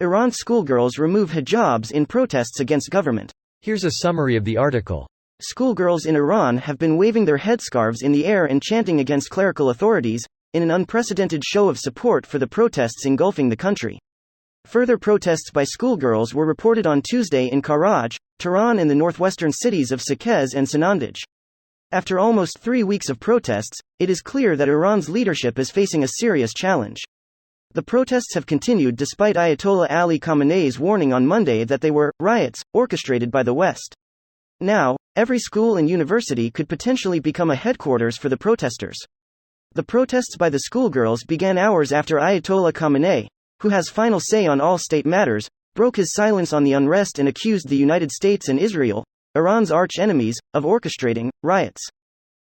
Iran schoolgirls remove hijabs in protests against government. Here's a summary of the article. Schoolgirls in Iran have been waving their headscarves in the air and chanting against clerical authorities, in an unprecedented show of support for the protests engulfing the country. Further protests by schoolgirls were reported on Tuesday in Karaj, Tehran, and the northwestern cities of Saqqez and Sanandaj. After almost 3 weeks of protests, it is clear that Iran's leadership is facing a serious challenge. The protests have continued despite Ayatollah Ali Khamenei's warning on Monday that they were riots orchestrated by the West. Now, every school and university could potentially become a headquarters for the protesters. The protests by the schoolgirls began hours after Ayatollah Khamenei, who has final say on all state matters, broke his silence on the unrest and accused the United States and Israel, Iran's arch-enemies, of orchestrating riots.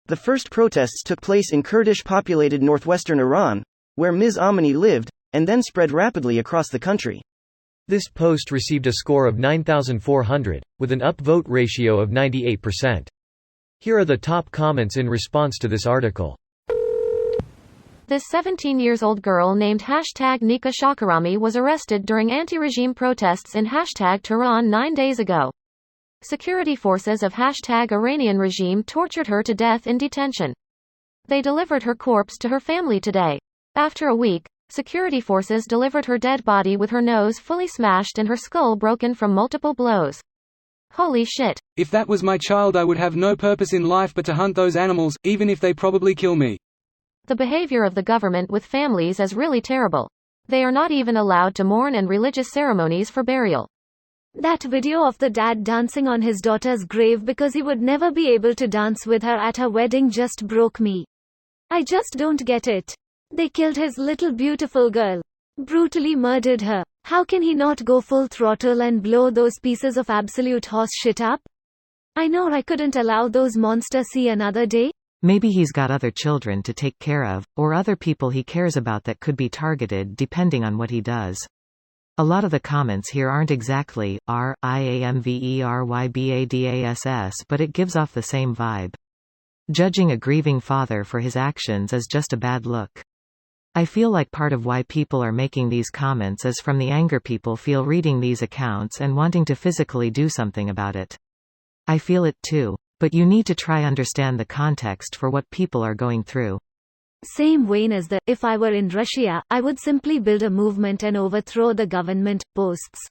The first protests took place in Kurdish-populated northwestern Iran, where Ms. Amini lived, and then spread rapidly across the country. This post received a score of 9,400, with an upvote ratio of 98%. Here are the top comments in response to this article. This 17-year-old girl named #Nika Shakarami was arrested during anti-regime protests in #Tehran 9 days ago. Security forces of #Iranian regime tortured her to death in detention. They delivered her corpse to her family today. After a week, security forces delivered her dead body with her nose fully smashed and her skull broken from multiple blows. Holy shit. If that was my child, I would have no purpose in life but to hunt those animals, even if they probably kill me. The behavior of the government with families is really terrible. They are not even allowed to mourn and religious ceremonies for burial. That video of the dad dancing on his daughter's grave because he would never be able to dance with her at her wedding just broke me. I just don't get it. They killed his little beautiful girl. Brutally murdered her. How can he not go full throttle and blow those pieces of absolute horse shit up? I know I couldn't allow those monsters see another day. Maybe he's got other children to take care of, or other people he cares about that could be targeted depending on what he does. A lot of the comments here aren't exactly RIAMVERYBADASS, but it gives off the same vibe. Judging a grieving father for his actions is just a bad look. I feel like part of why people are making these comments is from the anger people feel reading these accounts and wanting to physically do something about it. I feel it too, but you need to try understand the context for what people are going through. Same vein as the "if I were in Russia, I would simply build a movement and overthrow the government" posts.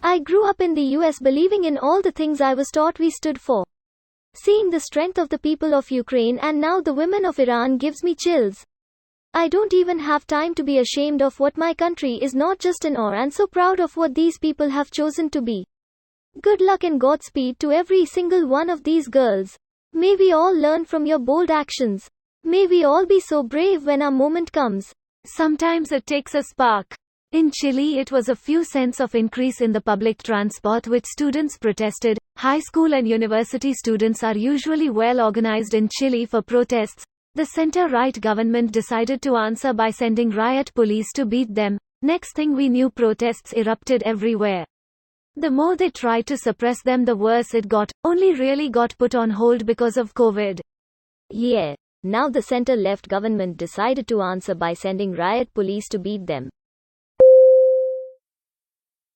I grew up in the US believing in all the things I was taught we stood for. Seeing the strength of the people of Ukraine and now the women of Iran gives me chills. I don't even have time to be ashamed of what my country is, not just in awe and so proud of what these people have chosen to be. Good luck and Godspeed to every single one of these girls. May we all learn from your bold actions. May we all be so brave when our moment comes. Sometimes it takes a spark. In Chile, it was a few cents of increase in the public transport which students protested. High school and university students are usually well organized in Chile for protests. The center-right government decided to answer by sending riot police to beat them. Next thing we knew, protests erupted everywhere. The more they tried to suppress them, the worse it got. Only really got put on hold because of COVID. Yeah, now the center-left government decided to answer by sending riot police to beat them.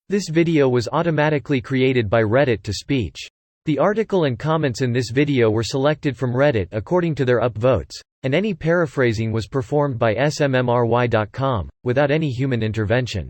This video was automatically created by Reddit to speech. The article and comments in this video were selected from Reddit according to their upvotes, and any paraphrasing was performed by smmry.com, without any human intervention.